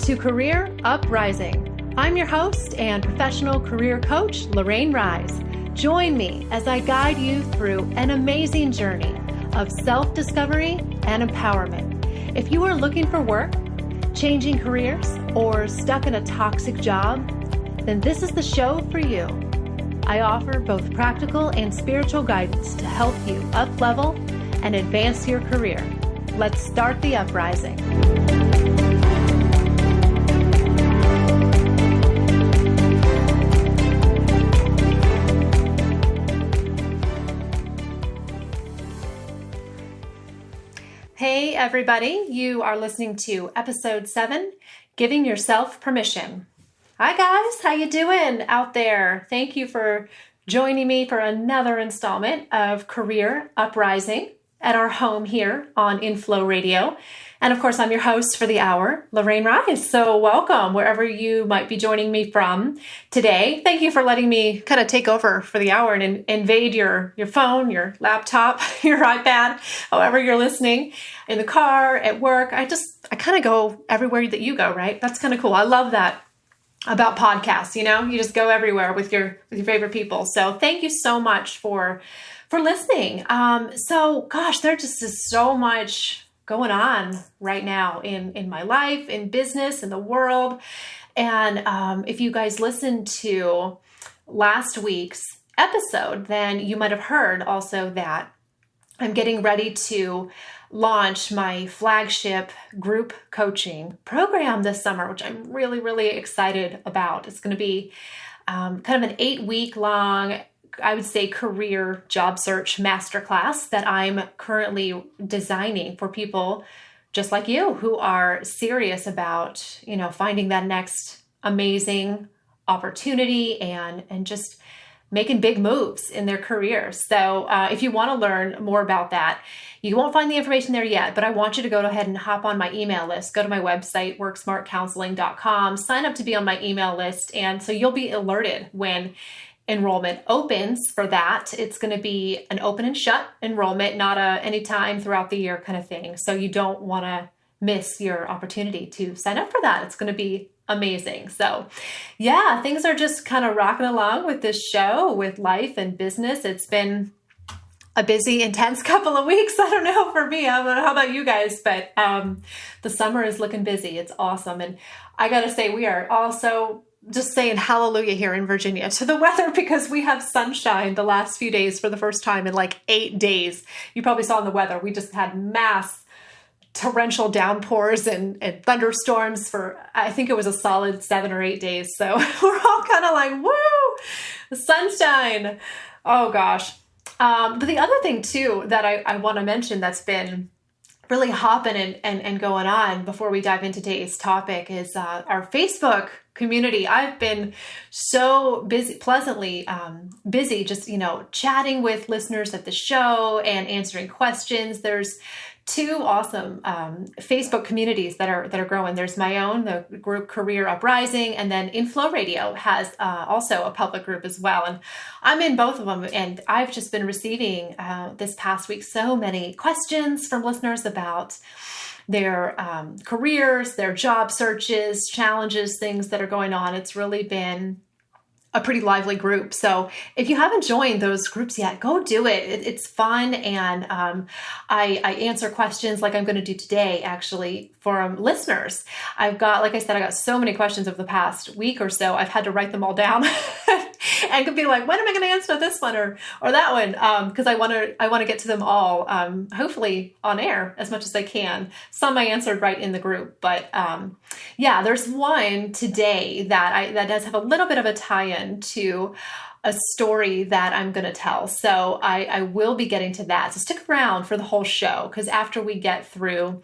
to Career Uprising. I'm your host and professional career coach, Lorraine Rise. Join me as I guide you through an amazing journey of self-discovery and empowerment. If you are looking for work, changing careers, or stuck in a toxic job, then this is the show for you. I offer both practical and spiritual guidance to help you up-level and advance your career. Let's start the uprising. Hey everybody, you are listening to episode 7, Giving Yourself Permission. Hi guys, how you doing out there? Thank you for joining me for another installment of Career Uprising at our home here on Inflow Radio. And of course, I'm your host for the hour, Lorraine Rise. So welcome wherever you might be joining me from today. Thank you for letting me kind of take over for the hour and invade your phone, your laptop, your iPad, however you're listening, in the car, at work. I kind of go everywhere that you go, right? That's kind of cool. I love that about podcasts, you just go everywhere with your favorite people. So thank you so much for listening. So gosh, there just is so much going on right now in my life, in business, in the world. And if you guys listened to last week's episode, then you might have heard also that I'm getting ready to launch my flagship group coaching program this summer, which I'm really, really excited about. It's going to be kind of an 8-week long, I would say, career job search masterclass that I'm currently designing for people just like you who are serious about, finding that next amazing opportunity and just making big moves in their careers. So if you want to learn more about that, you won't find the information there yet, but I want you to go ahead and hop on my email list. Go to my website, worksmartcounseling.com, sign up to be on my email list. And so you'll be alerted when enrollment opens for that. It's going to be an open and shut enrollment, not any time throughout the year kind of thing. So you don't want to miss your opportunity to sign up for that. It's going to be amazing. So yeah, things are just kind of rocking along with this show, with life and business. It's been a busy, intense couple of weeks. I don't know for me. I don't know how about you guys, but the summer is looking busy. It's awesome. And I got to say, we are also just saying hallelujah here in Virginia to the weather, because we have sunshine the last few days for the first time in like 8 days. You probably saw in the weather, we just had mass torrential downpours and thunderstorms for, I think it was a solid 7 or 8 days. So we're all kind of like, woo, the sunshine. Oh gosh. But the other thing too, that I want to mention that's been really hopping and going on before we dive into today's topic is our Facebook community. I've been so busy, pleasantly busy, just, chatting with listeners at the show and answering questions. There's 2 awesome Facebook communities that are growing. There's my own, the group Career Uprising, and then Inflow Radio has also a public group as well. And I'm in both of them. And I've just been receiving this past week so many questions from listeners about their careers, their job searches, challenges, things that are going on. It's really been a pretty lively group. So if you haven't joined those groups yet, go do it. It's fun. And I answer questions like I'm going to do today, actually, from listeners. Like I said, I got so many questions over the past week or so. I've had to write them all down and could be like, when am I going to answer this one or that one? Because I want to get to them all, hopefully on air as much as I can. Some I answered right in the group, but yeah, there's one today that does have a little bit of a tie-in to a story that I'm going to tell. So I will be getting to that. So stick around for the whole show, because after we get through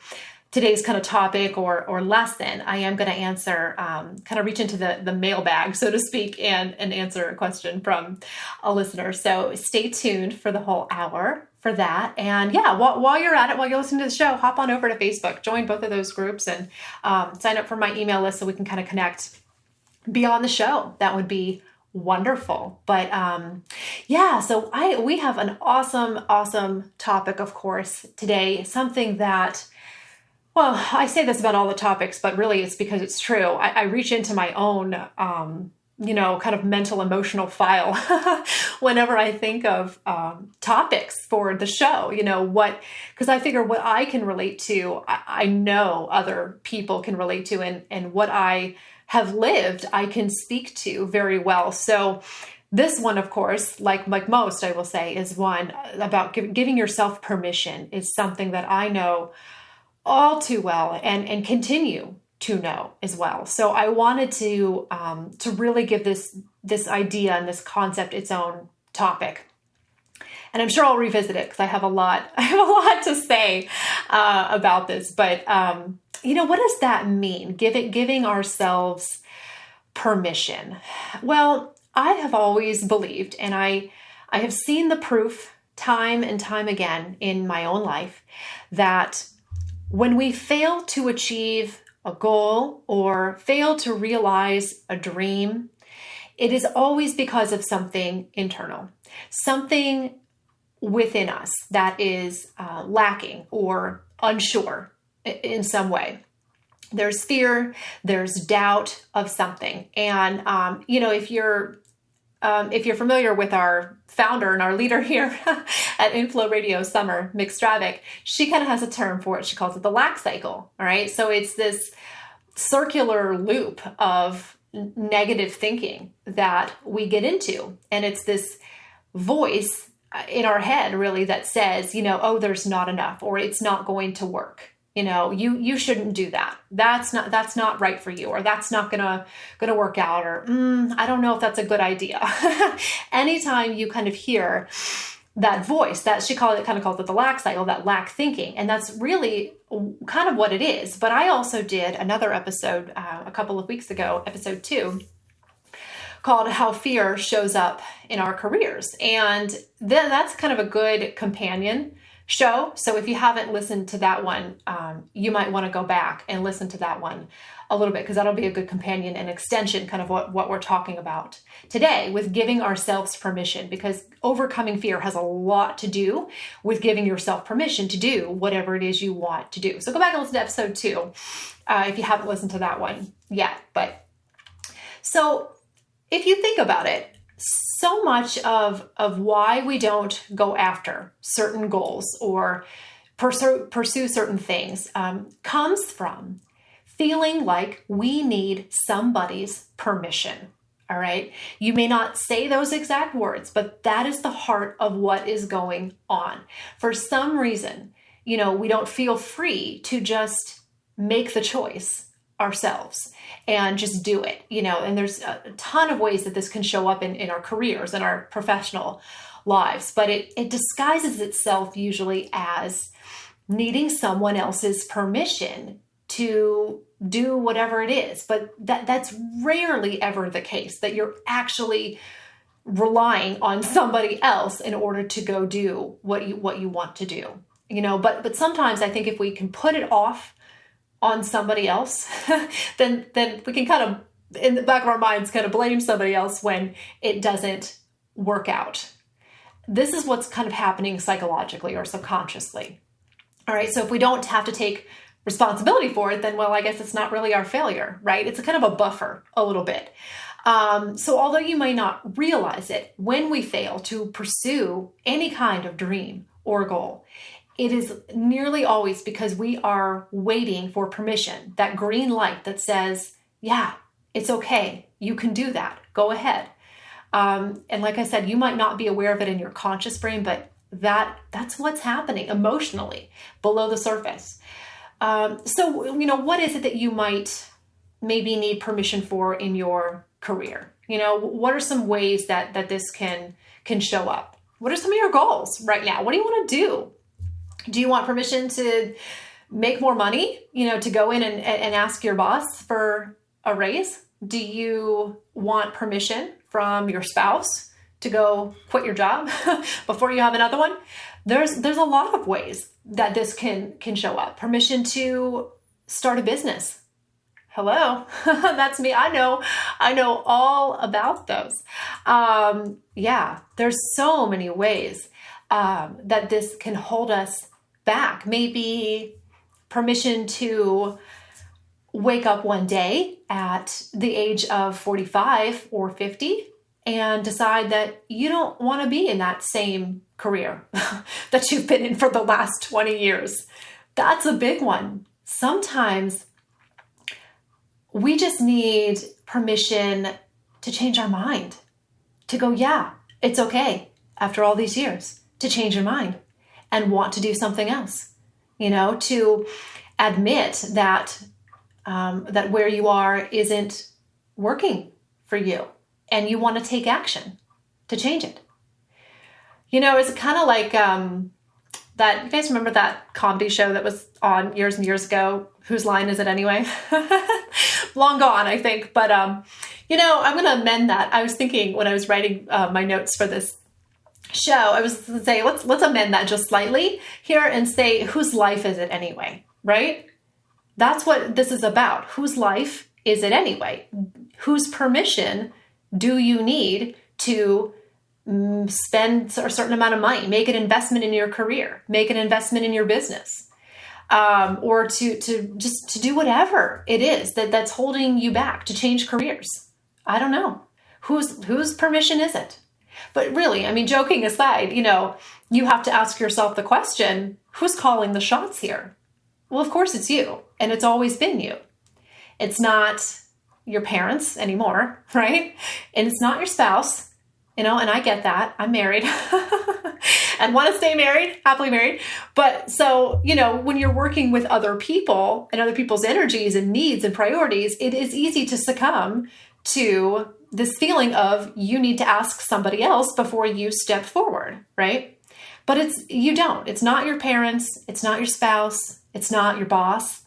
today's kind of topic or lesson, I am going to answer, kind of reach into the mailbag, so to speak, and answer a question from a listener. So stay tuned for the whole hour for that. And yeah, while you're at it, while you're listening to the show, hop on over to Facebook, join both of those groups, and sign up for my email list so we can kind of connect beyond the show. That would be wonderful. But yeah, so we have an awesome topic, of course, today, something that Well, I say this about all the topics, but really it's because it's true. I reach into my own, kind of mental, emotional file whenever I think of topics for the show, because I figure what I can relate to, I know other people can relate to, and what I have lived, I can speak to very well. So this one, of course, like most, I will say, is one about giving yourself permission is something that I know all too well and continue to know as well. So I wanted to really give this idea and this concept its own topic. And I'm sure I'll revisit it because I have a lot to say about this. But what does that mean? Giving ourselves permission. Well, I have always believed, and I have seen the proof time and time again in my own life, that when we fail to achieve a goal or fail to realize a dream, it is always because of something internal, something within us that is lacking or unsure in some way. There's fear, there's doubt of something. And, if you're familiar with our founder and our leader here at Inflow Radio, Summer McStravick, she kind of has a term for it. She calls it the lack cycle. All right. So it's this circular loop of negative thinking that we get into. And it's this voice in our head really that says, oh, there's not enough, or it's not going to work. You shouldn't do that. That's not right for you, or that's not gonna work out, or I don't know if that's a good idea. Anytime you kind of hear that voice, that she calls it the lack cycle, that lack thinking, and that's really kind of what it is. But I also did another episode a couple of weeks ago, episode 2, called How Fear Shows Up in Our Careers, and then that's kind of a good companion show. So if you haven't listened to that one, you might want to go back and listen to that one a little bit, because that'll be a good companion and extension, kind of what we're talking about today with giving ourselves permission, because overcoming fear has a lot to do with giving yourself permission to do whatever it is you want to do. So go back and listen to episode 2 if you haven't listened to that one yet. But so if you think about it, so much of why we don't go after certain goals or pursue certain things comes from feeling like we need somebody's permission. All right. You may not say those exact words, but that is the heart of what is going on. For some reason, we don't feel free to just make the choice ourselves and just do it, and there's a ton of ways that this can show up in our careers and our professional lives, but it disguises itself usually as needing someone else's permission to do whatever it is. But that's rarely ever the case, that you're actually relying on somebody else in order to go do what you want to do, but sometimes I think if we can put it off on somebody else, then we can kind of, in the back of our minds, kind of blame somebody else when it doesn't work out. This is what's kind of happening psychologically or subconsciously. All right. So if we don't have to take responsibility for it, then, well, I guess it's not really our failure, right? It's a kind of a buffer a little bit. So although you may not realize it, when we fail to pursue any kind of dream or goal, it is nearly always because we are waiting for permission, that green light that says, yeah, it's okay. You can do that. Go ahead. And like I said, you might not be aware of it in your conscious brain, but that's what's happening emotionally below the surface. So, what is it that you might maybe need permission for in your career? What are some ways that this can show up? What are some of your goals right now? What do you want to do? Do you want permission to make more money, to go in and ask your boss for a raise? Do you want permission from your spouse to go quit your job before you have another one? There's a lot of ways that this can show up. Permission to start a business. Hello, that's me. I know all about those. There's so many ways that this can hold us back. Maybe permission to wake up one day at the age of 45 or 50 and decide that you don't want to be in that same career that you've been in for the last 20 years. That's a big one. Sometimes we just need permission to change our mind, to go, yeah, it's okay after all these years to change your mind and want to do something else, to admit that that where you are isn't working for you and you want to take action to change it. It's kind of like that. You guys remember that comedy show that was on years and years ago? Whose line is it anyway? Long gone, I think. But, I'm going to amend that. I was thinking when I was writing my notes for this show, I was going to say, let's amend that just slightly here and say, whose life is it anyway, right? That's what this is about. Whose life is it anyway? Whose permission do you need to spend a certain amount of money, make an investment in your career, make an investment in your business, or to do whatever it is that's holding you back to change careers? I don't know. Whose permission is it? But really, joking aside, you have to ask yourself the question, who's calling the shots here? Well, of course it's you, and it's always been you. It's not your parents anymore, right? And it's not your spouse, and I get that. I'm married and want to stay married, happily married. But so, when you're working with other people and other people's energies and needs and priorities, it is easy to succumb to this feeling of you need to ask somebody else before you step forward, right? But you don't. It's not your parents. It's not your spouse. It's not your boss.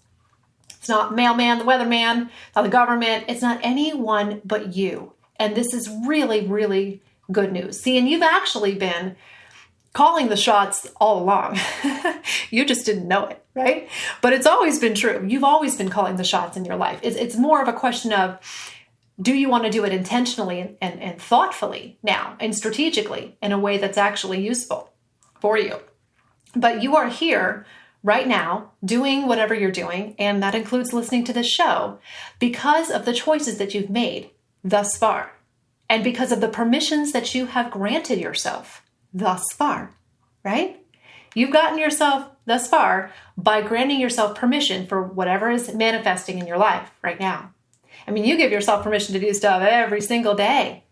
It's not mailman, the weatherman, it's not the government. It's not anyone but you. And this is really, really good news. See, and you've actually been calling the shots all along. You just didn't know it, right? But it's always been true. You've always been calling the shots in your life. It's more of a question of, do you want to do it intentionally and thoughtfully now and strategically in a way that's actually useful for you? But you are here right now doing whatever you're doing, and that includes listening to this show, because of the choices that you've made thus far and because of the permissions that you have granted yourself thus far, right? You've gotten yourself thus far by granting yourself permission for whatever is manifesting in your life right now. You give yourself permission to do stuff every single day.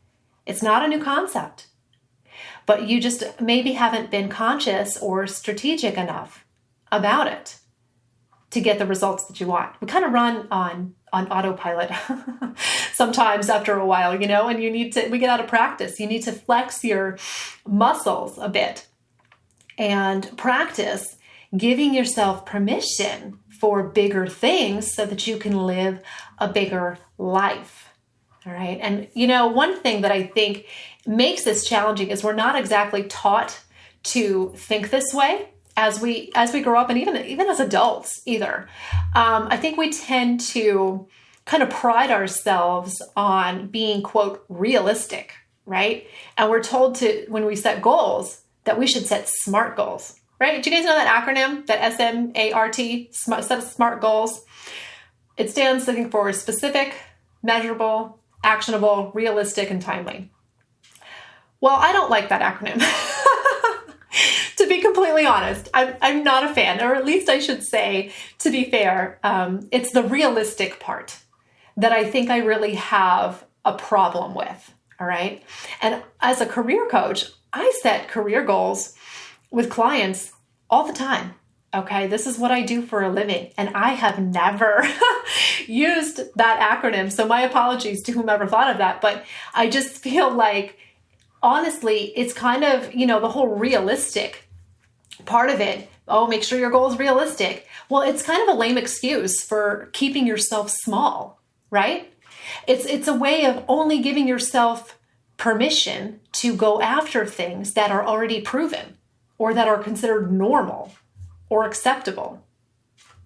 It's not a new concept, but you just maybe haven't been conscious or strategic enough about it to get the results that you want. We kind of run on autopilot sometimes after a while, and we get out of practice. You need to flex your muscles a bit and practice giving yourself permission for bigger things so that you can live a bigger life. All right. And, one thing that I think makes this challenging is we're not exactly taught to think this way as we grow up, and even as adults either. I think we tend to kind of pride ourselves on being, quote, realistic, right? And we're told to, when we set goals, that we should set SMART goals, right? Do you guys know that acronym, that SMART, set of SMART goals? It stands, I think, for specific, measurable, actionable, realistic, and timely. Well, I don't like that acronym. To be completely honest, I'm not a fan, or at least I should say, to be fair, it's the realistic part that I think I really have a problem with, all right? And as a career coach, I set career goals with clients all the time, okay? This is what I do for a living, and I have never used that acronym, so my apologies to whomever thought of that, but I just feel like, honestly, it's kind of, the whole realistic part of it. Oh, make sure your goal is realistic. Well, it's kind of a lame excuse for keeping yourself small, right? It's a way of only giving yourself permission to go after things that are already proven or that are considered normal or acceptable,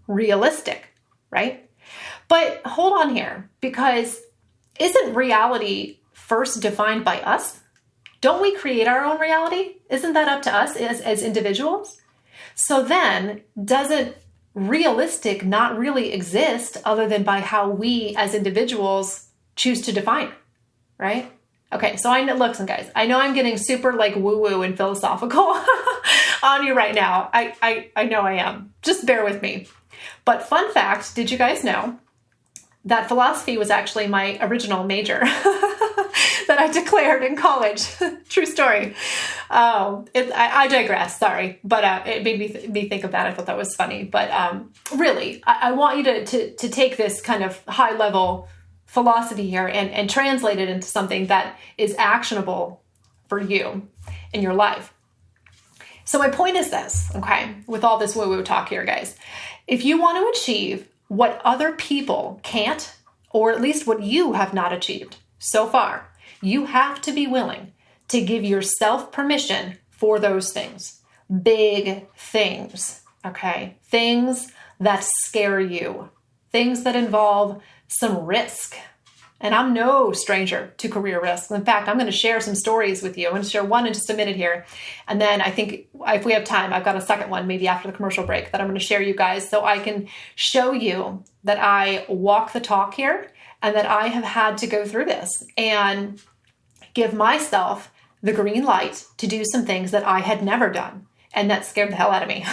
realistic, right? But hold on here, because isn't reality first defined by us? Don't we create our own reality? Isn't that up to us as individuals? So then, doesn't realistic not really exist other than by how we as individuals choose to define it, right? Okay, so listen, guys, I know I'm getting super like woo-woo and philosophical on you right now. I know I am. Just bear with me. But fun fact, did you guys know that philosophy was actually my original major that I declared in college? True story. I digress, sorry. But it made me think of that. I thought that was funny. But really, I want you to take this kind of high level philosophy here and translate it into something that is actionable for you in your life. So my point is this, okay, with all this woo-woo talk here, guys. If you want to achieve what other people can't, or at least what you have not achieved so far, you have to be willing to give yourself permission for those things. Big things, okay? Things that scare you. Things that involve some risk. And I'm no stranger to career risk. In fact, I'm going to share some stories with you. I'm going to share one in just a minute here. And then I think if we have time, I've got a second one, maybe after the commercial break, that I'm going to share you guys so I can show you that I walk the talk here and that I have had to go through this and give myself the green light to do some things that I had never done. And that scared the hell out of me.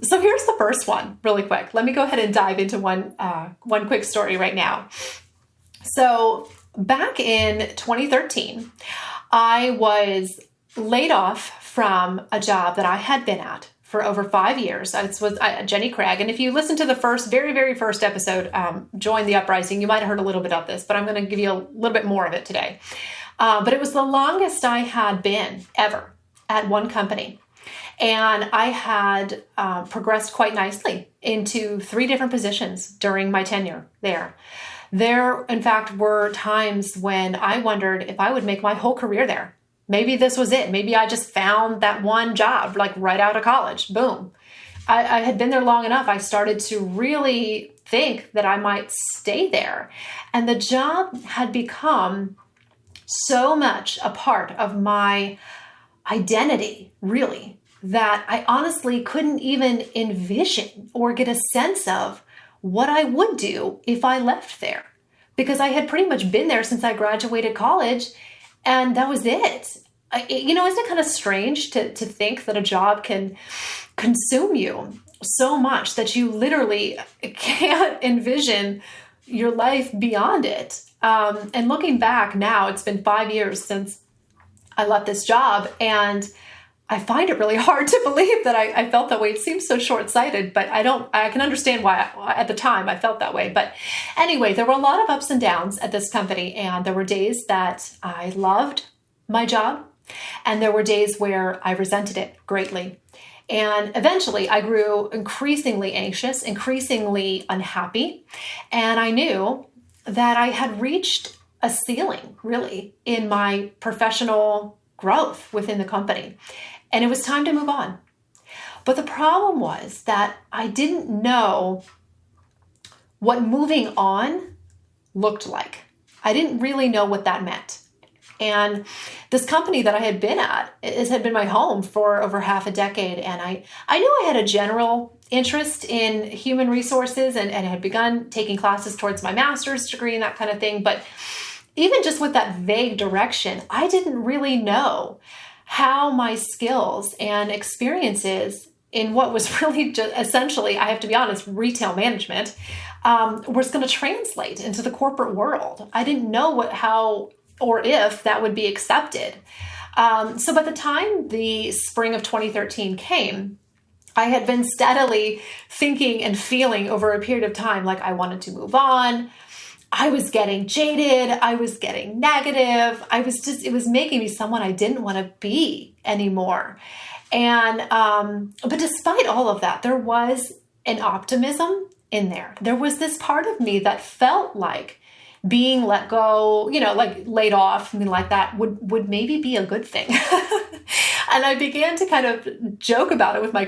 So here's the first one really quick. Let me go ahead and dive into one quick story right now. So back in 2013, I was laid off from a job that I had been at for over 5 years. It was Jenny Craig. And if you listen to the very, very first episode, Join the Uprising, you might have heard a little bit of this, but I'm going to give you a little bit more of it today. But it was the longest I had been ever at one company. And I had progressed quite nicely into 3 different positions during my tenure there. There, in fact, were times when I wondered if I would make my whole career there. Maybe this was it. Maybe I just found that one job, like right out of college. Boom. I had been there long enough. I started to really think that I might stay there. And the job had become so much a part of my identity, really, that I honestly couldn't even envision or get a sense of what I would do if I left there, because I had pretty much been there since I graduated college, and that was it. Isn't it kind of strange to think that a job can consume you so much that you literally can't envision your life beyond it? And looking back now, it's been 5 years since I left this job, and I find it really hard to believe that I felt that way. It seems so short-sighted, but I can understand why at the time I felt that way. But anyway, there were a lot of ups and downs at this company, and there were days that I loved my job, and there were days where I resented it greatly. And eventually I grew increasingly anxious, increasingly unhappy, and I knew that I had reached a ceiling, really, in my professional growth within the company. And it was time to move on. But the problem was that I didn't know what moving on looked like. I didn't really know what that meant. And this company that I had been at had been my home for over half a decade. And I knew I had a general interest in human resources and had begun taking classes towards my master's degree and that kind of thing. But even just with that vague direction, I didn't really know how my skills and experiences in what was really just essentially, I have to be honest, retail management, was going to translate into the corporate world. I didn't know how or if that would be accepted. So by the time the spring of 2013 came, I had been steadily thinking and feeling over a period of time like I wanted to move on. I was getting jaded. I was getting negative. It was making me someone I didn't want to be anymore. And, but despite all of that, there was an optimism in there. There was this part of me that felt like being let go, like laid off, something like that would maybe be a good thing. And I began to kind of joke about it with my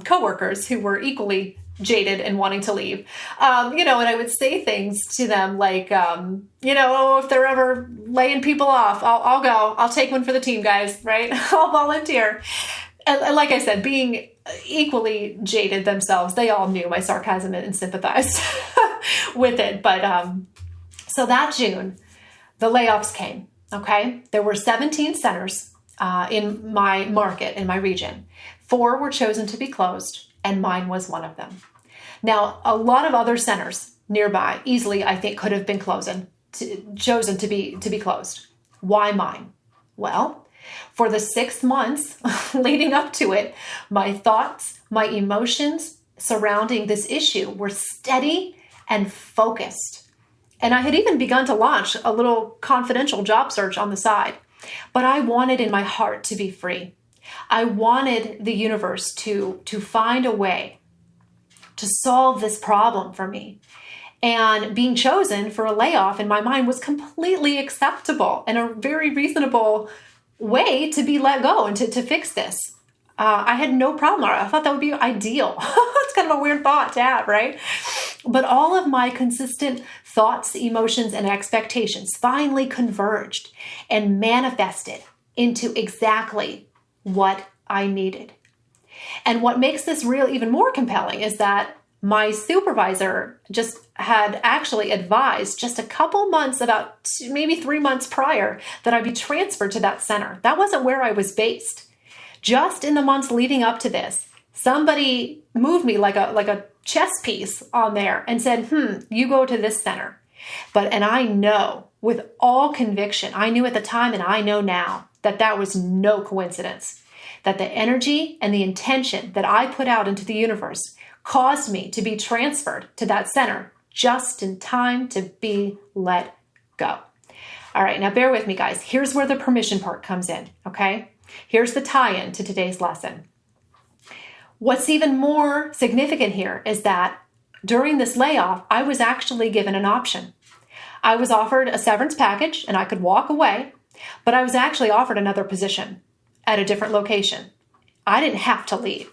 coworkers who were equally jaded and wanting to leave. And I would say things to them like, if they're ever laying people off, I'll go, I'll take one for the team, guys, right? I'll volunteer. and like I said, being equally jaded themselves, they all knew my sarcasm and sympathized with it. But so that June, the layoffs came. Okay, there were 17 centers in my market, in my region. 4 were chosen to be closed, and mine was one of them. Now, a lot of other centers nearby easily, I think, could have been chosen to be closed. Why mine? Well, for the 6 months leading up to it, my thoughts, my emotions surrounding this issue were steady and focused. And I had even begun to launch a little confidential job search on the side. But I wanted in my heart to be free. I wanted the universe to find a way to solve this problem for me. And being chosen for a layoff in my mind was completely acceptable and a very reasonable way to be let go and to fix this. I had no problem. I thought that would be ideal. It's kind of a weird thought to have, right? But all of my consistent thoughts, emotions, and expectations finally converged and manifested into exactly what I needed. And what makes this real even more compelling is that my supervisor just had actually advised just a couple months, about maybe 3 months prior, that I'd be transferred to that center. That wasn't where I was based. Just in the months leading up to this, somebody moved me like a chess piece on there and said, you go to this center. And I know with all conviction, I knew at the time and I know now that was no coincidence, that the energy and the intention that I put out into the universe caused me to be transferred to that center just in time to be let go. All right, now bear with me, guys. Here's where the permission part comes in, okay? Here's the tie-in to today's lesson. What's even more significant here is that during this layoff, I was actually given an option. I was offered a severance package and I could walk away, but I was actually offered another position at a different location. I didn't have to leave.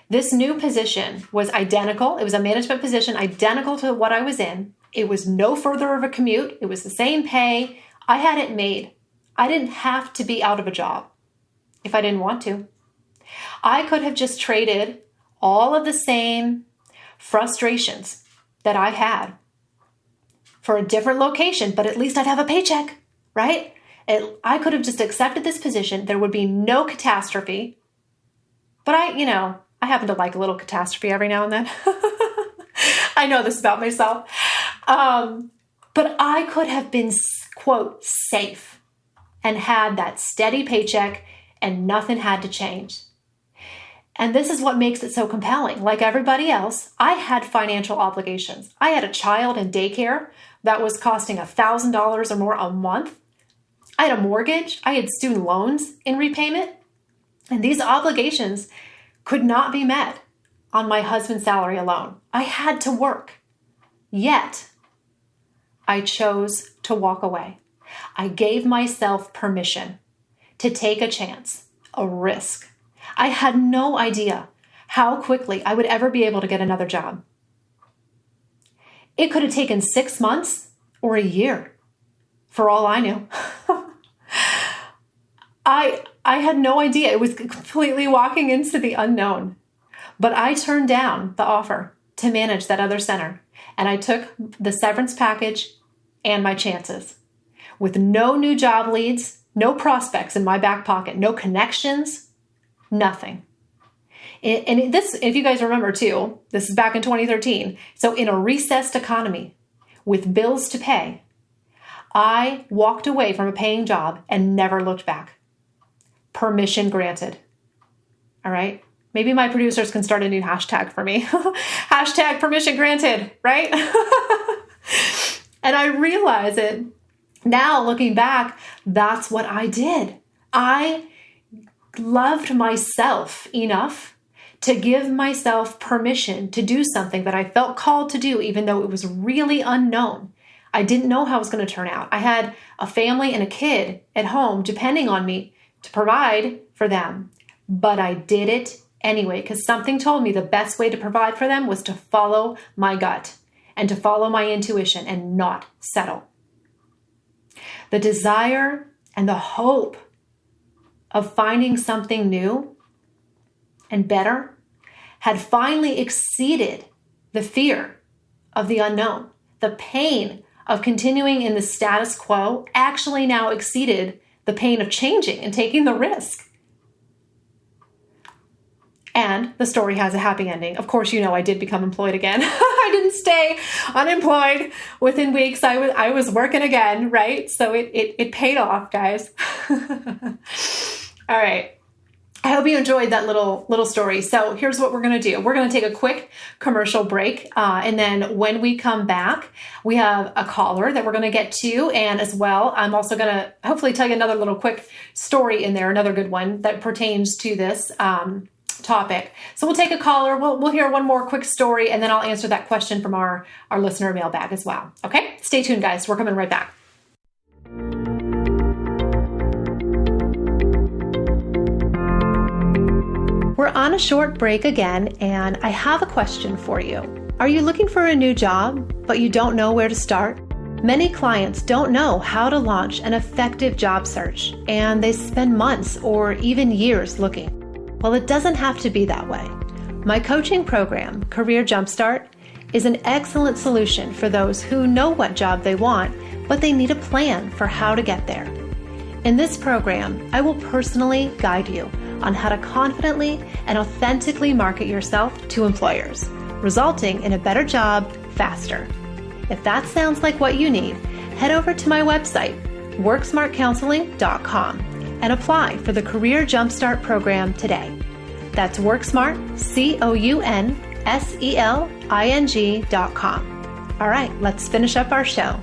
This new position was identical. It was a management position identical to what I was in. It was no further of a commute. It was the same pay. I had it made. I didn't have to be out of a job if I didn't want to. I could have just traded all of the same frustrations that I had for a different location, but at least I'd have a paycheck, right? I could have just accepted this position. There would be no catastrophe. But I happen to like a little catastrophe every now and then. I know this about myself. But I could have been, quote, safe and had that steady paycheck and nothing had to change. And this is what makes it so compelling. Like everybody else, I had financial obligations. I had a child in daycare that was costing $1,000 or more a month. I had a mortgage. I had student loans in repayment. And these obligations could not be met on my husband's salary alone. I had to work. Yet, I chose to walk away. I gave myself permission to take a chance, a risk. I had no idea how quickly I would ever be able to get another job. It could have taken 6 months or a year, for all I knew. I had no idea. It was completely walking into the unknown. But I turned down the offer to manage that other center, and I took the severance package and my chances. With no new job leads, no prospects in my back pocket, no connections, nothing. And this, if you guys remember too, this is back in 2013. So in a recessed economy with bills to pay, I walked away from a paying job and never looked back. Permission granted. All right. Maybe my producers can start a new hashtag for me. Hashtag permission granted, right? And I realize it now looking back, that's what I did. I loved myself enough to give myself permission to do something that I felt called to do, even though it was really unknown. I didn't know how it was going to turn out. I had a family and a kid at home depending on me to provide for them. But I did it anyway, because something told me the best way to provide for them was to follow my gut and to follow my intuition and not settle. The desire and the hope of finding something new and better had finally exceeded the fear of the unknown. The pain of continuing in the status quo actually now exceeded the pain of changing and taking the risk. And the story has a happy ending. Of course, I did become employed again. I didn't stay unemployed within weeks. I was working again, right? So it paid off, guys. All right. I hope you enjoyed that little story. So here's what we're going to do. We're going to take a quick commercial break. And then when we come back, we have a caller that we're going to get to. And as well, I'm also going to hopefully tell you another little quick story in there, another good one that pertains to this topic. So we'll take a caller. We'll hear one more quick story, and then I'll answer that question from our listener mailbag as well. Okay, stay tuned, guys. We're coming right back. We're on a short break again, and I have a question for you. Are you looking for a new job, but you don't know where to start? Many clients don't know how to launch an effective job search, and they spend months or even years looking. Well, it doesn't have to be that way. My coaching program, Career Jumpstart, is an excellent solution for those who know what job they want, but they need a plan for how to get there. In this program, I will personally guide you on how to confidently and authentically market yourself to employers, resulting in a better job faster. If that sounds like what you need, head over to my website, worksmartcounseling.com, and apply for the Career Jumpstart program today. That's WorkSmart, COUNSELING.com. All right, let's finish up our show.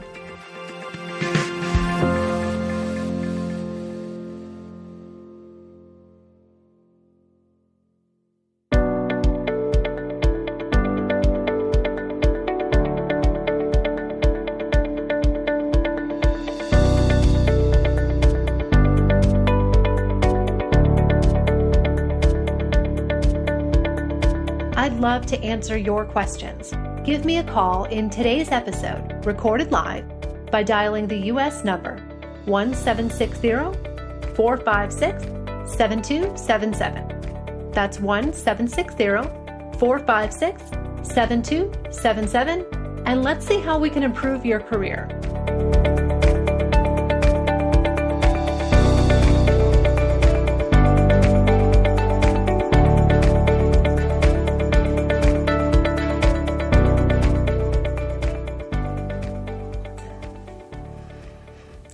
I'd love to answer your questions. Give me a call in today's episode, recorded live, by dialing the U.S. number 1-760-456-7277. That's 1-760-456-7277, and let's see how we can improve your career.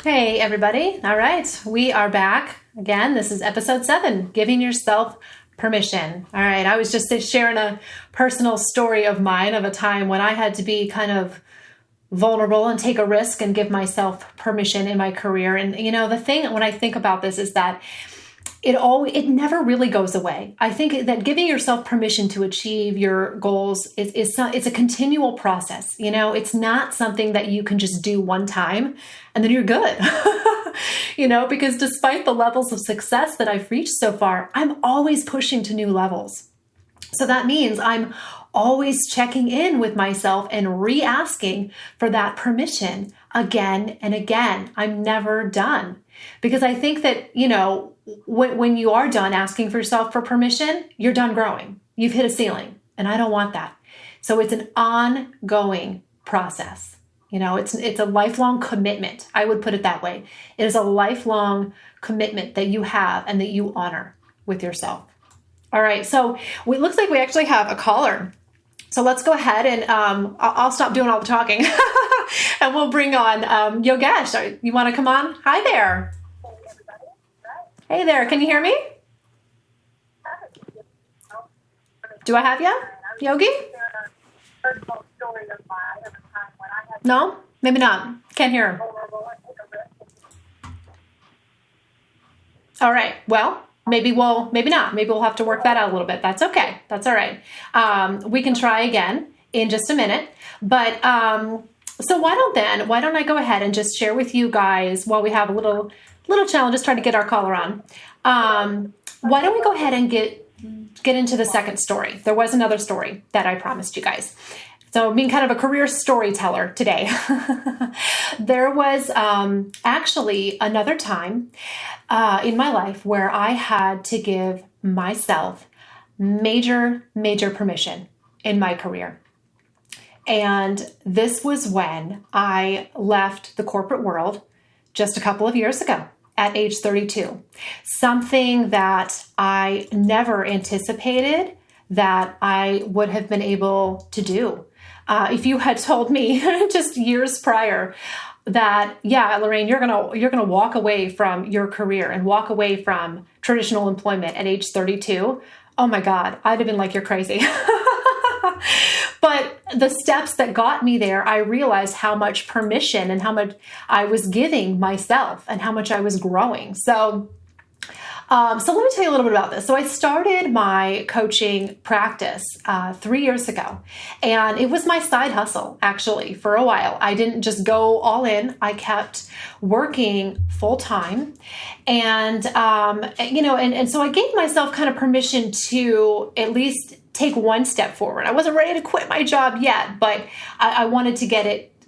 Hey, everybody. All right. We are back again. This is episode 7, giving yourself permission. All right. I was just sharing a personal story of mine of a time when I had to be kind of vulnerable and take a risk and give myself permission in my career. And, the thing when I think about this is that it never really goes away. I think that giving yourself permission to achieve your goals it's a continual process. It's not something that you can just do one time and then you're good. Because despite the levels of success that I've reached so far, I'm always pushing to new levels. So that means I'm always checking in with myself and re-asking for that permission again and again. I'm never done. Because I think that, when you are done asking for yourself for permission, you're done growing. You've hit a ceiling, and I don't want that. So it's an ongoing process. It's a lifelong commitment. I would put it that way. It is a lifelong commitment that you have and that you honor with yourself. All right. So it looks like we actually have a caller. So let's go ahead and I'll stop doing all the talking and we'll bring on Yogesh. You want to come on? Hi there. Hey there. Can you hear me? Do I have you, Yogi? No, maybe not. Can't hear. All right. Well, maybe not. Maybe we'll have to work that out a little bit. That's okay. That's all right. We can try again in just a minute. But so why don't I go ahead and just share with you guys while we have a little challenge, just try to get our caller on. Why don't we go ahead and get into the second story? There was another story that I promised you guys. So being kind of a career storyteller today, there was actually another time in my life where I had to give myself major permission in my career. And this was when I left the corporate world just a couple of years ago at age 32. Something that I never anticipated that I would have been able to do. If you had told me just years prior that, yeah, Lorraine, you're gonna walk away from your career and walk away from traditional employment at age 32, oh my God, I'd have been like, you're crazy. But the steps that got me there, I realized how much permission and how much I was giving myself and how much I was growing. So let me tell you a little bit about this. So I started my coaching practice 3 years ago, and it was my side hustle actually for a while. I didn't just go all in. I kept working full time, and so I gave myself kind of permission to at least take one step forward. I wasn't ready to quit my job yet, but I wanted to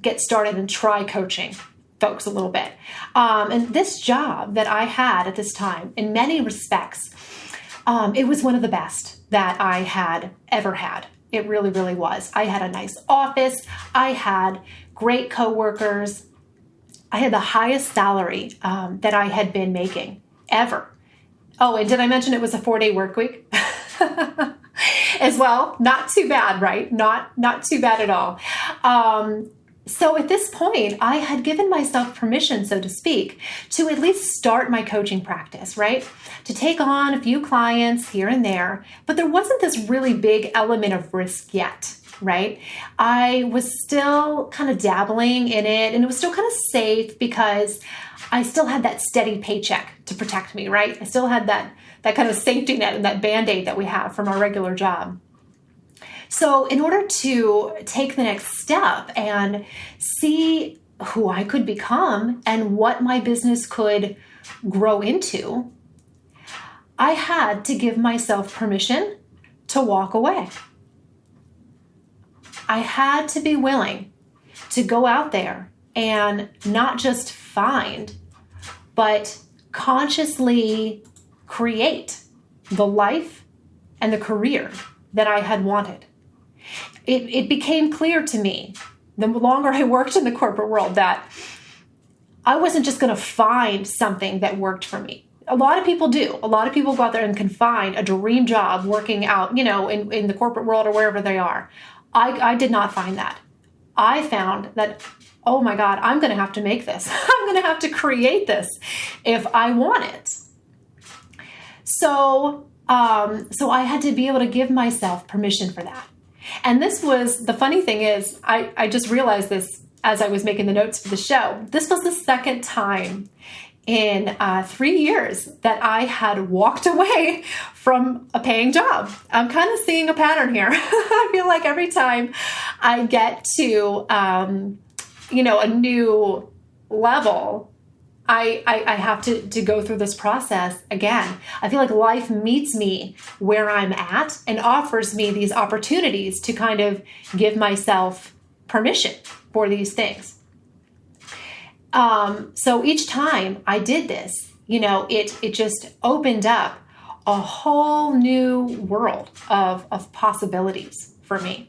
get started and try coaching folks a little bit. And this job that I had at this time, in many respects, it was one of the best that I had ever had. It really, really was. I had a nice office. I had great coworkers. I had the highest salary that I had been making ever. Oh, and did I mention it was a 4-day work week? As well? Not too bad, right? Not too bad at all. So at this point, I had given myself permission, so to speak, to at least start my coaching practice, right? To take on a few clients here and there, but there wasn't this really big element of risk yet, right? I was still kind of dabbling in it, and it was still kind of safe because I still had that steady paycheck to protect me, right? I still had that kind of safety net and that Band-Aid that we have from our regular job. So in order to take the next step and see who I could become and what my business could grow into, I had to give myself permission to walk away. I had to be willing to go out there and not just find, but consciously create the life and the career that I had wanted. It became clear to me, the longer I worked in the corporate world, that I wasn't just going to find something that worked for me. A lot of people do. A lot of people go out there and can find a dream job working out, in the corporate world or wherever they are. I did not find that. I found that, oh my God, I'm going to have to make this. I'm going to have to create this if I want it. So I had to be able to give myself permission for that. And this was, the funny thing is, I just realized this as I was making the notes for the show. This was the second time in 3 years that I had walked away from a paying job. I'm kind of seeing a pattern here. I feel like every time I get to, a new level, I have to go through this process again. I feel like life meets me where I'm at and offers me these opportunities to kind of give myself permission for these things. So each time I did this, it just opened up a whole new world of possibilities for me.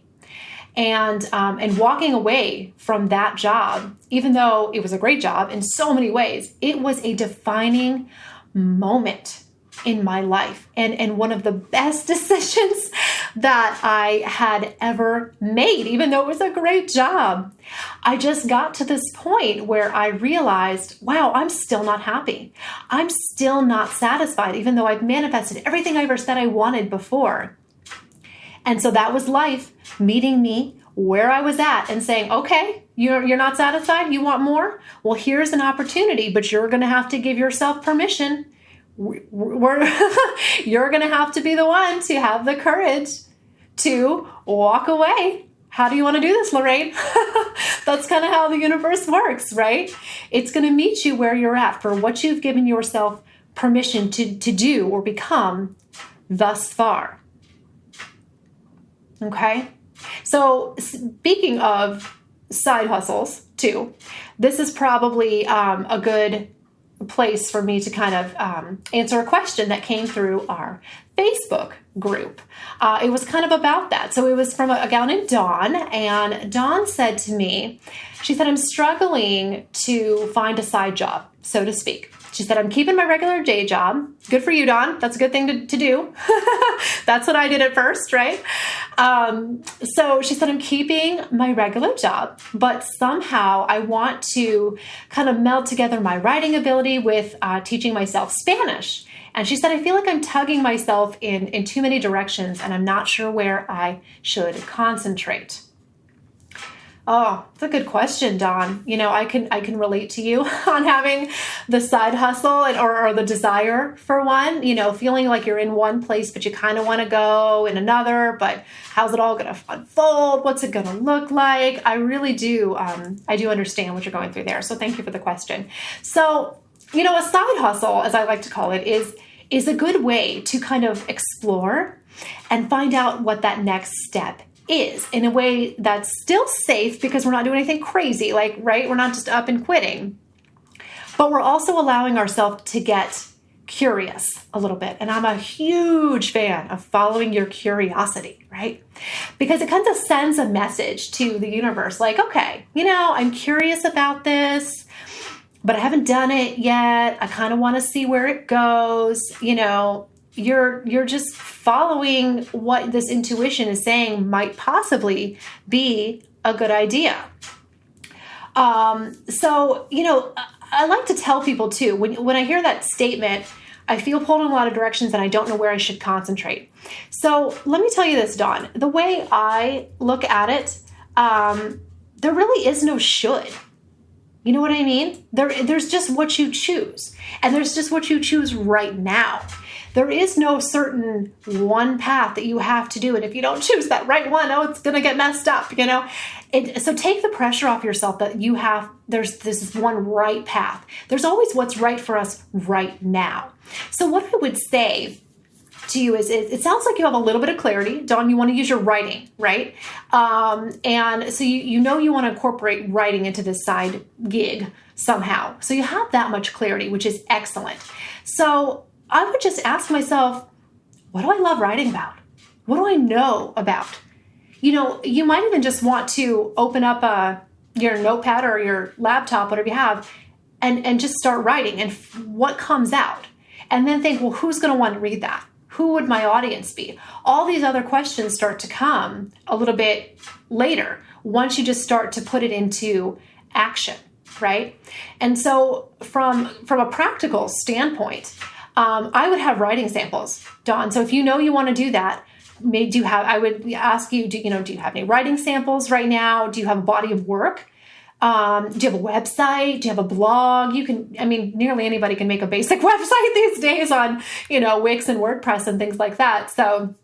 And walking away from that job, even though it was a great job in so many ways, it was a defining moment in my life and one of the best decisions that I had ever made, even though it was a great job. I just got to this point where I realized, wow, I'm still not happy. I'm still not satisfied, even though I've manifested everything I ever said I wanted before. And so that was life meeting me where I was at and saying, okay, you're not satisfied? You want more? Well, here's an opportunity, but you're going to have to give yourself permission. You're going to have to be the one to have the courage to walk away. How do you want to do this, Lorraine? That's kind of how the universe works, right? It's going to meet you where you're at for what you've given yourself permission to do or become thus far. Okay? So speaking of side hustles too, this is probably a good place for me to kind of answer a question that came through our Facebook group. It was kind of about that. So it was from a gal named Dawn, and Dawn said to me, she said, I'm struggling to find a side job, so to speak. She said, I'm keeping my regular day job. Good for you, Dawn. That's a good thing to do. That's what I did at first, right? So she said, I'm keeping my regular job, but somehow I want to kind of meld together my writing ability with teaching myself Spanish. And she said, I feel like I'm tugging myself in too many directions, and I'm not sure where I should concentrate. Oh, that's a good question, Dawn. I can relate to you on having the side hustle or the desire for one, feeling like you're in one place, but you kind of want to go in another, but how's it all going to unfold? What's it going to look like? I really do. I do understand what you're going through there. So thank you for the question. So, a side hustle, as I like to call it, is a good way to kind of explore and find out what that next step is in a way that's still safe because we're not doing anything crazy, right? We're not just up and quitting, but we're also allowing ourselves to get curious a little bit. And I'm a huge fan of following your curiosity, right? Because it kind of sends a message to the universe like, okay, I'm curious about this, but I haven't done it yet. I kind of want to see where it goes. You're just following what this intuition is saying might possibly be a good idea. So, I like to tell people too, when I hear that statement, I feel pulled in a lot of directions and I don't know where I should concentrate. So let me tell you this, Dawn, the way I look at it, there really is no should. You know what I mean? There's just what you choose, and there's just what you choose right now. There is no certain one path that you have to do. And if you don't choose that right one, it's going to get messed up, So take the pressure off yourself that there's this one right path. There's always what's right for us right now. So what I would say to you is, it sounds like you have a little bit of clarity. Dawn, you want to use your writing, right? And so you want to incorporate writing into this side gig somehow. So you have that much clarity, which is excellent. So I would just ask myself, what do I love writing about? What do I know about? You might even just want to open up your notepad or your laptop, whatever you have, and just start writing and what comes out. And then think, well, who's going to want to read that? Who would my audience be? All these other questions start to come a little bit later once you just start to put it into action, right? And so from a practical standpoint, I would have writing samples, Dawn. So if you want to do that, I would ask you, do you have any writing samples right now? Do you have a body of work? Do you have a website? Do you have a blog? Nearly anybody can make a basic website these days on, Wix and WordPress and things like that. So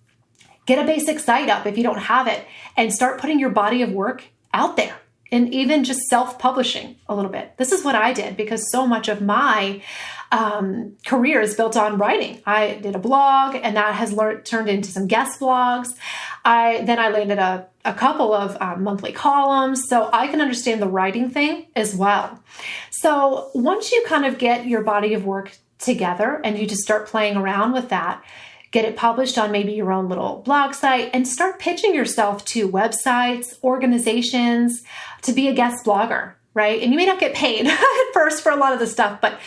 get a basic site up if you don't have it and start putting your body of work out there. And even just self-publishing a little bit. This is what I did because so much of my career is built on writing. I did a blog, and that has turned into some guest blogs. I landed a couple of monthly columns, so I can understand the writing thing as well. So once you kind of get your body of work together and you just start playing around with that, get it published on maybe your own little blog site and start pitching yourself to websites, organizations, to be a guest blogger, right? And you may not get paid at first for a lot of the stuff, but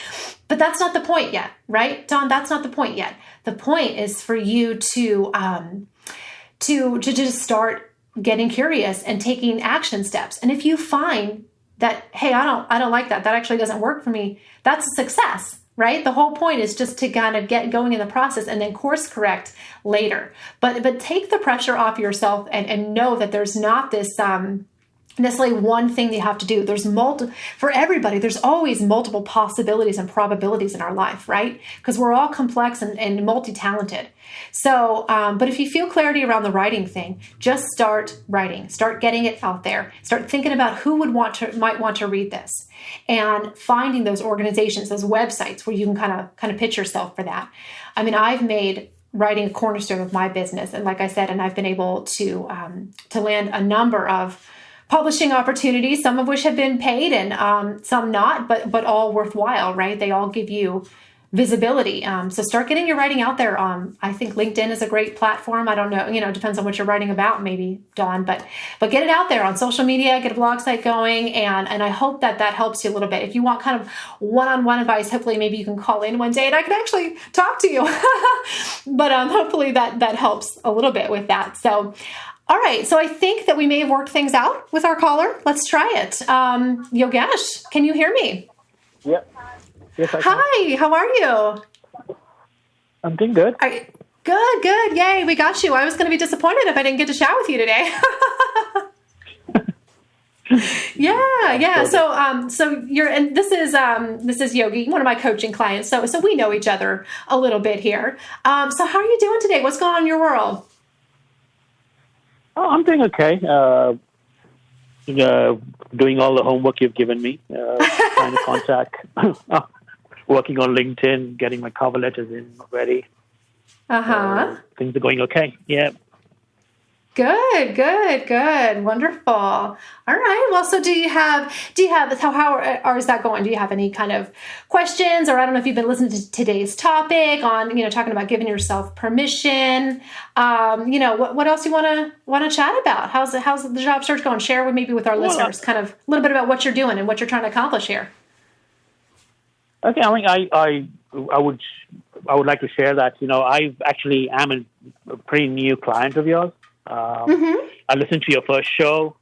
that's not the point yet, right? Dawn, that's not the point yet. The point is for you to just start getting curious and taking action steps. And if you find that, hey, I don't like that actually doesn't work for me, that's a success. Right? The whole point is just to kind of get going in the process and then course correct later. But take the pressure off yourself and know that there's not this necessarily one thing that you have to do. There's for everybody, there's always multiple possibilities and probabilities in our life, right? Because we're all complex and multi-talented. So, but if you feel clarity around the writing thing, just start writing, start getting it out there, start thinking about who might want to read this, and finding those organizations, those websites where you can kind of pitch yourself for that. I've made writing a cornerstone of my business, and like I said, and I've been able to land a number of publishing opportunities, some of which have been paid and some not, but all worthwhile, right? They all give you visibility. So start getting your writing out there. I think LinkedIn is a great platform. I don't know, it depends on what you're writing about, maybe, Dawn, but get it out there on social media, get a blog site going. And I hope that helps you a little bit. If you want kind of one-on-one advice, hopefully maybe you can call in one day and I can actually talk to you. But hopefully that helps a little bit with that. So, all right. So I think that we may have worked things out with our caller. Let's try it. Yogesh, can you hear me? Yep. Yes, I can. Hi, how are you? I'm doing good. Good. Yay, we got you. I was going to be disappointed if I didn't get to chat with you today. Yeah. So you're, and this is Yogi, one of my coaching clients. So we know each other a little bit here. So how are you doing today? What's going on in your world? Oh, I'm doing okay. Doing all the homework you've given me, trying to contact, working on LinkedIn, getting my cover letters in ready. Things are going okay. Yeah. Good. Wonderful. All right. Well, so do you have, how is that going? Do you have any kind of questions, or I don't know if you've been listening to today's topic on, talking about giving yourself permission. What else you want to chat about? How's the job search going? Share with our listeners kind of a little bit about what you're doing and what you're trying to accomplish here. Okay. I mean, I would like to share that, I actually am a pretty new client of yours. I listened to your first show,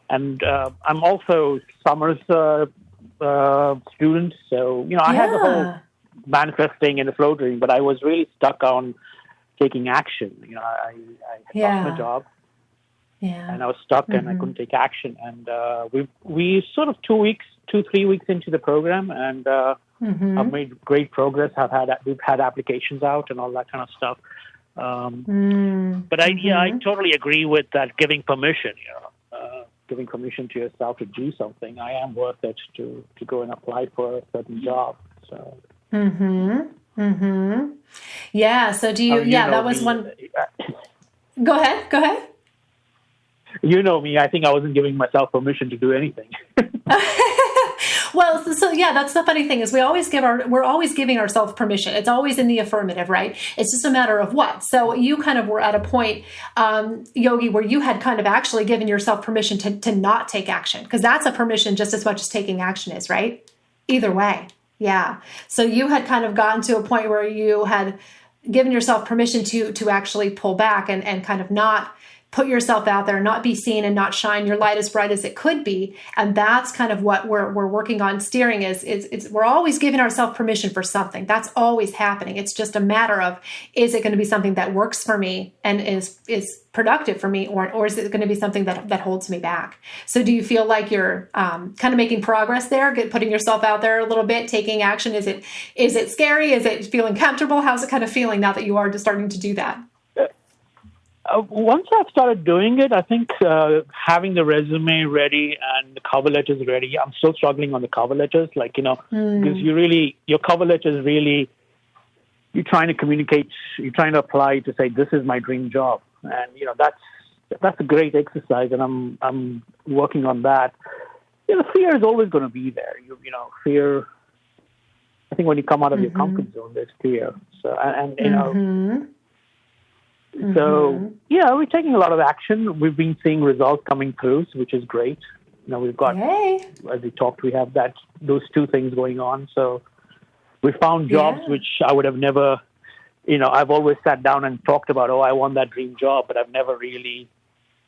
and I'm also Summer's student. So, I had the whole manifesting and the flow dream, but I was really stuck on taking action. I had lost my job, and I was stuck and I couldn't take action. And we sort of 2-3 weeks into the program, and I've made great progress. We've had applications out and all that kind of stuff. But I totally agree with that. Giving permission, giving permission to yourself to do something. I am worth it to go and apply for a certain job. So. Yeah. So do you? That was one. Go ahead. You know me. I think I wasn't giving myself permission to do anything. Well, so that's the funny thing is we're always giving ourselves permission. It's always in the affirmative, right? It's just a matter of what. So you kind of were at a point, Yogi, where you had kind of actually given yourself permission to not take action, because that's a permission just as much as taking action is, right? Either way. Yeah. So you had kind of gotten to a point where you had given yourself permission to actually pull back and kind of not put yourself out there, not be seen and not shine your light as bright as it could be. And that's kind of what we're working on steering is we're always giving ourselves permission for something. That's always happening. It's just a matter of, is it going to be something that works for me and is productive for me, or is it going to be something that holds me back? So do you feel like you're kind of making progress there, putting yourself out there a little bit, taking action? Is it scary? Is it feeling comfortable? How's it kind of feeling now that you are just starting to do that? Once I've started doing it, I think having the resume ready and the cover letters ready, I'm still struggling on the cover letters, because your cover letters really, you're trying to communicate, you're trying to apply to say, this is my dream job. And, that's a great exercise, and I'm working on that. Fear is always going to be there. Fear, I think when you come out of your comfort zone, there's fear. So, So, we're taking a lot of action. We've been seeing results coming through, which is great. We've got, as we talked, we have those two things going on. So we found jobs which I would have never, I've always sat down and talked about, I want that dream job, but I've never really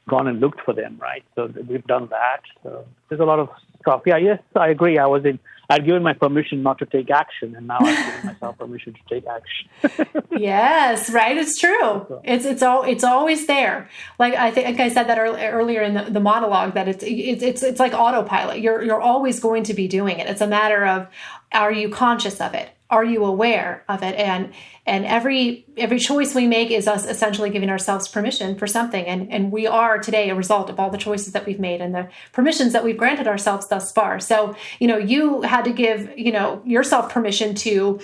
gone and looked for them, right? So we've done that. So there's a lot of stuff. Yeah, yes, I agree. I'd given my permission not to take action, and now I've given myself permission to take action. Yes, right. It's true. It's always there. Like I think I said that earlier in the monologue, that it's like autopilot. You're always going to be doing it. It's a matter of, are you conscious of it? Are you aware of it? And every choice we make is us essentially giving ourselves permission for something. And we are today a result of all the choices that we've made and the permissions that we've granted ourselves thus far. So, you had to give, yourself permission to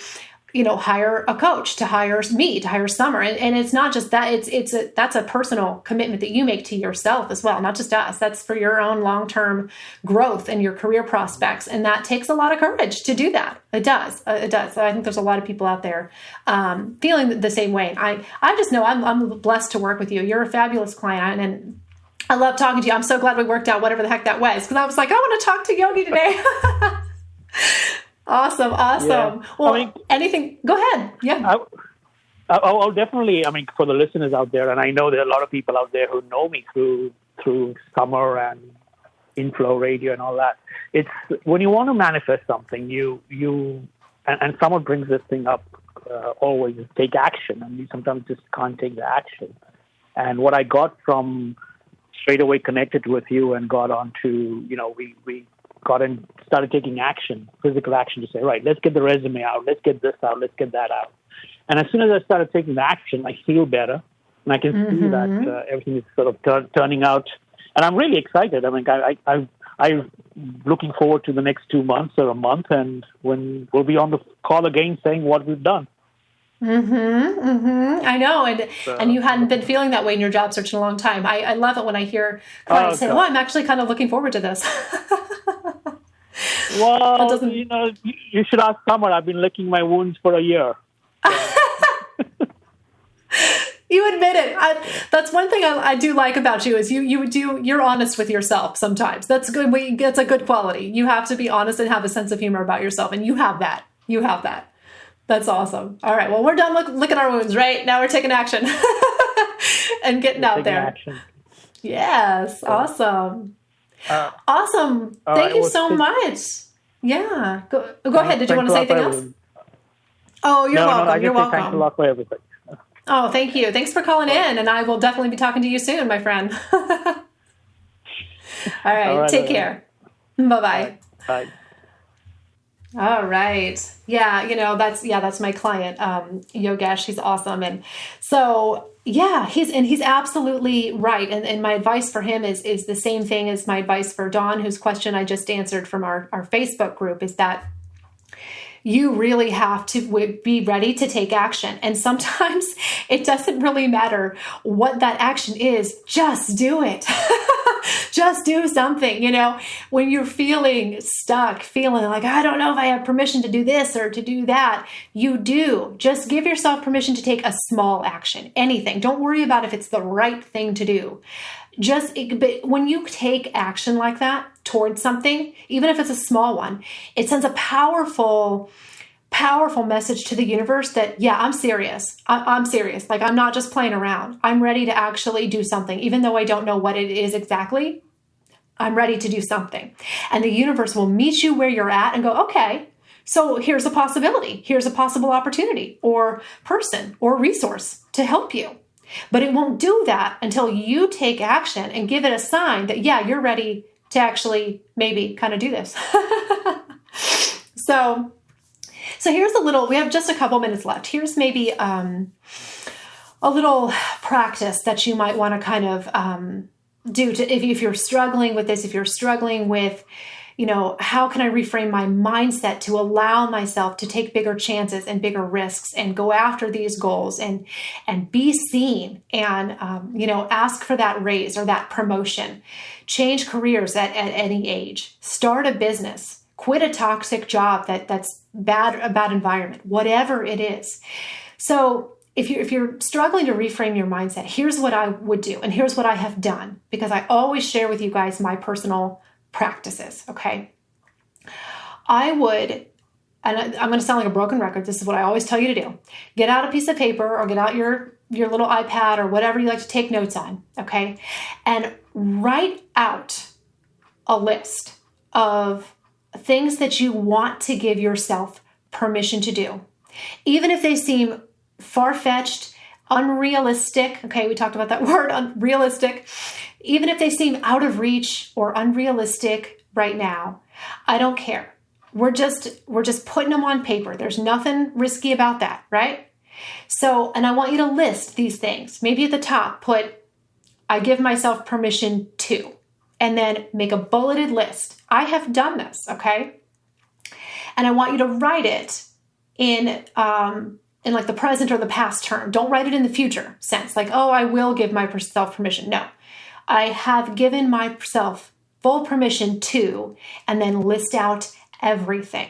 hire a coach, to hire me, to hire Summer. And it's not just that, that's a personal commitment that you make to yourself as well, not just us. That's for your own long-term growth and your career prospects. And that takes a lot of courage to do that. It does. It does. So I think there's a lot of people out there feeling the same way. I just know I'm blessed to work with you. You're a fabulous client, and I love talking to you. I'm so glad we worked out whatever the heck that was, because I was like, I want to talk to Yogi today. Awesome. Yeah. Well, anything, go ahead. Yeah. I'll definitely, for the listeners out there, and I know there are a lot of people out there who know me through Summer and Inflow Radio and all that. It's when you want to manifest something, and Summer brings this thing up always, is take action, and you sometimes just can't take the action. And what I got from straight away connected with you and got on to, we got and started taking action, physical action, to say, right, let's get the resume out, let's get this out, let's get that out. And as soon as I started taking the action, I feel better, and I can see that everything is sort of turning out. And I'm really excited. I'm looking forward to the next 2 months or a month, and when we'll be on the call again saying what we've done. I know. And you hadn't been feeling that way in your job search in a long time. I love it when I hear clients say, I'm actually kind of looking forward to this. Well, you should ask Summer. I've been licking my wounds for a year. You admit it. That's one thing I do like about you, is you're honest with yourself sometimes. That's good. That's a good quality. You have to be honest and have a sense of humor about yourself. And you have that. That's awesome. All right. Well, we're done licking our wounds, right? Now we're taking action and getting out there. Action. Yes. Awesome. Awesome. Thank you so much. Yeah. Go ahead. Did you want to say anything else? Oh, you're welcome. You're welcome. Thanks a lot for everything. Oh, thank you. Thanks for calling in, and I will definitely be talking to you soon, my friend. All right. Take care. Bye-bye. Bye. All right. Yeah, that's my client, Yogesh. He's awesome. And so, yeah, he's absolutely right. And my advice for him is the same thing as my advice for Dawn, whose question I just answered from our Facebook group, is that you really have to be ready to take action. And sometimes it doesn't really matter what that action is. Just do it. Just do something. When you're feeling stuck, feeling like, I don't know if I have permission to do this or to do that, you do. Just give yourself permission to take a small action, anything. Don't worry about if it's the right thing to do. But when you take action like that towards something, even if it's a small one, it sends a powerful message to the universe that, I'm serious. I'm serious. Like, I'm not just playing around. I'm ready to actually do something. Even though I don't know what it is exactly, I'm ready to do something. And the universe will meet you where you're at and go, okay, so here's a possibility. Here's a possible opportunity or person or resource to help you. But it won't do that until you take action and give it a sign that, you're ready to actually maybe kind of do this. So here's we have just a couple minutes left. Here's maybe a little practice that you might want to kind of do if you're struggling with this, if you're struggling with, how can I reframe my mindset to allow myself to take bigger chances and bigger risks and go after these goals and be seen and, ask for that raise or that promotion, change careers at any age, start a business, quit a toxic job that's a bad environment, whatever it is. So if you're struggling to reframe your mindset, here's what I would do. And here's what I have done, because I always share with you guys my personal practices. Okay. I would, and I'm going to sound like a broken record. This is what I always tell you to do. Get out a piece of paper or get out your little iPad or whatever you like to take notes on. Okay. And write out a list of things that you want to give yourself permission to do. Even if they seem far-fetched, unrealistic. Okay. We talked about that word, unrealistic. Even if they seem out of reach or unrealistic right now, I don't care. We're just putting them on paper. There's nothing risky about that, right? So, and I want you to list these things. Maybe at the top, put, I give myself permission to, and then make a bulleted list. I have done this, okay? And I want you to write it in like the present or the past term. Don't write it in the future sense. Like, oh, I will give myself permission. No, I have given myself full permission to, and then list out everything.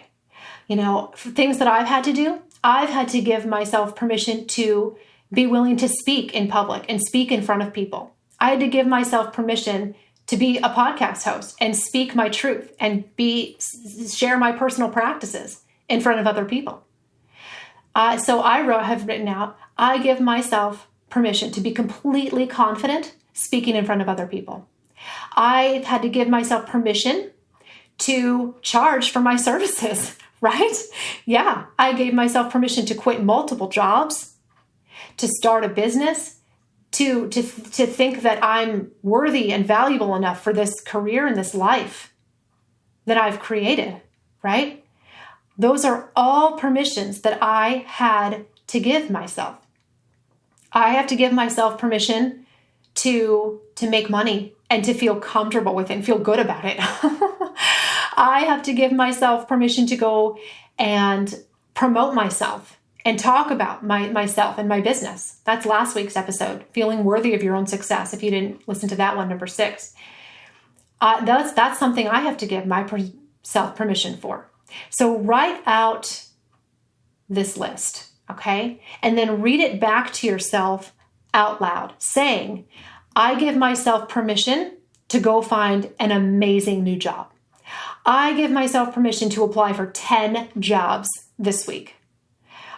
Things that I've had to do, I've had to give myself permission to be willing to speak in public and speak in front of people. I had to give myself permission to be a podcast host and speak my truth and share my personal practices in front of other people. So I have written out, I give myself permission to be completely confident speaking in front of other people. I've had to give myself permission to charge for my services, right? Yeah, I gave myself permission to quit multiple jobs, to start a business, to think that I'm worthy and valuable enough for this career and this life that I've created, right? Those are all permissions that I had to give myself. I have to give myself permission to make money and to feel comfortable with it and feel good about it. I have to give myself permission to go and promote myself and talk about myself and my business. That's last week's episode, feeling worthy of your own success. If you didn't listen to that one, number 6. That's something I have to give myself permission for. So write out this list, okay? And then read it back to yourself out loud, saying, I give myself permission to go find an amazing new job. I give myself permission to apply for 10 jobs this week.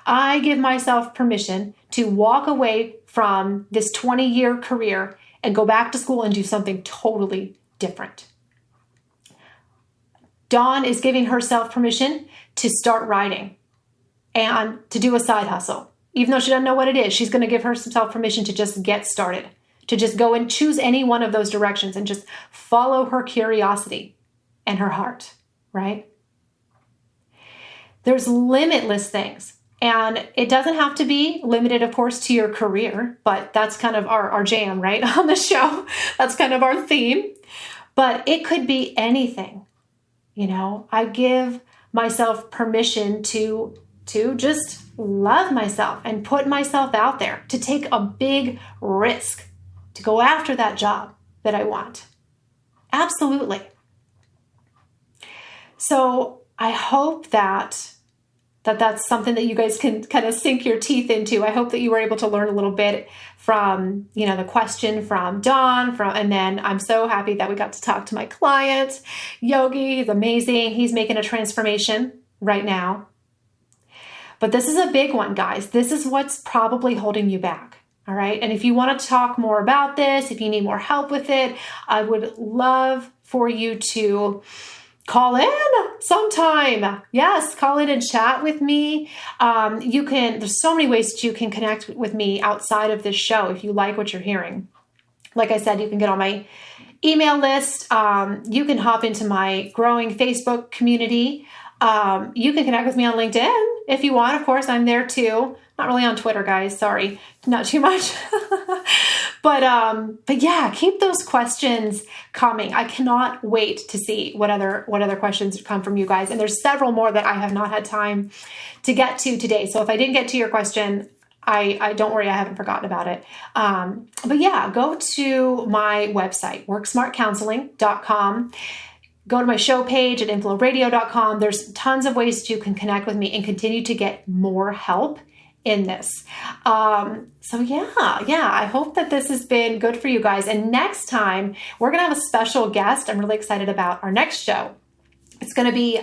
I give myself permission to walk away from this 20-year career and go back to school and do something totally different. Dawn is giving herself permission to start writing and to do a side hustle. Even though she doesn't know what it is, she's going to give herself permission to just get started, to just go and choose any one of those directions and just follow her curiosity and her heart, right? There's limitless things. And it doesn't have to be limited, of course, to your career, but that's kind of our jam, right, on the show. That's kind of our theme. But it could be anything. I give myself permission to just love myself and put myself out there, to take a big risk, to go after that job that I want. Absolutely. So I hope that's something that you guys can kind of sink your teeth into. I hope that you were able to learn a little bit from, the question from Dawn, and then I'm so happy that we got to talk to my client, Yogi. He's amazing. He's making a transformation right now. But this is a big one, guys. This is what's probably holding you back. All right. And if you want to talk more about this, if you need more help with it, I would love for you to call in sometime. Yes, call in and chat with me. There's so many ways that you can connect with me outside of this show if you like what you're hearing. Like I said, you can get on my email list. You can hop into my growing Facebook community. You can connect with me on LinkedIn if you want. Of course, I'm there too. Not really on Twitter, guys. Sorry, not too much. But yeah, keep those questions coming. I cannot wait to see what other questions come from you guys. And there's several more that I have not had time to get to today. So if I didn't get to your question, I don't worry, I haven't forgotten about it. But yeah, go to my website, worksmartcounseling.com. Go to my show page at inflowradio.com. There's tons of ways you can connect with me and continue to get more help in this. So yeah, I hope that this has been good for you guys. And next time we're going to have a special guest. I'm really excited about our next show. It's going to be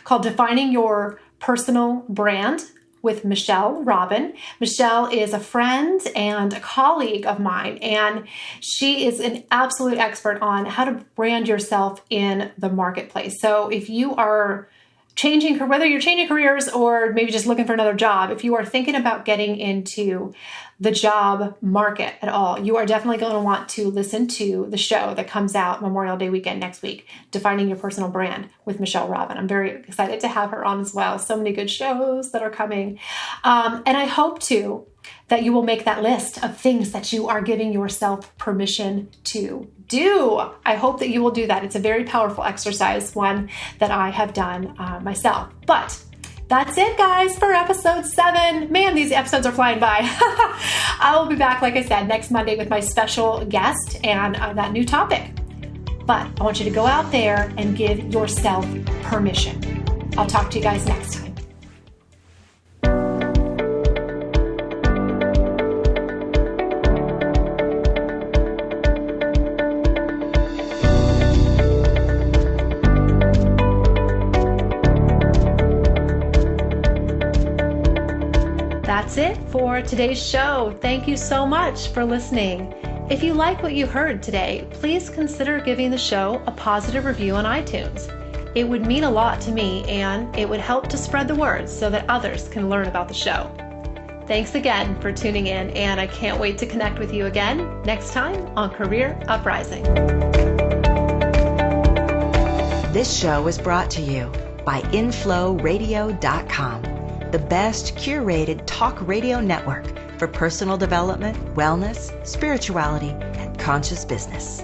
called Defining Your Personal Brand with Michelle Robin. Michelle is a friend and a colleague of mine, and she is an absolute expert on how to brand yourself in the marketplace. So if you are whether you're changing careers or maybe just looking for another job, if you are thinking about getting into the job market at all, you are definitely going to want to listen to the show that comes out Memorial Day weekend next week, Defining Your Personal Brand with Michelle Robin. I'm very excited to have her on as well. So many good shows that are coming. And I hope too that you will make that list of things that you are giving yourself permission to do. I hope that you will do that. It's a very powerful exercise, one that I have done myself. But That's it, guys, for episode 7. Man, these episodes are flying by. I will be back, like I said, next Monday with my special guest and that new topic. But I want you to go out there and give yourself permission. I'll talk to you guys next time. That's it for today's show. Thank you so much for listening. If you like what you heard today, please consider giving the show a positive review on iTunes. It would mean a lot to me, and it would help to spread the word so that others can learn about the show. Thanks again for tuning in, and I can't wait to connect with you again next time on Career Uprising. This show was brought to you by inflowradio.com, the best curated talk radio network for personal development, wellness, spirituality, and conscious business.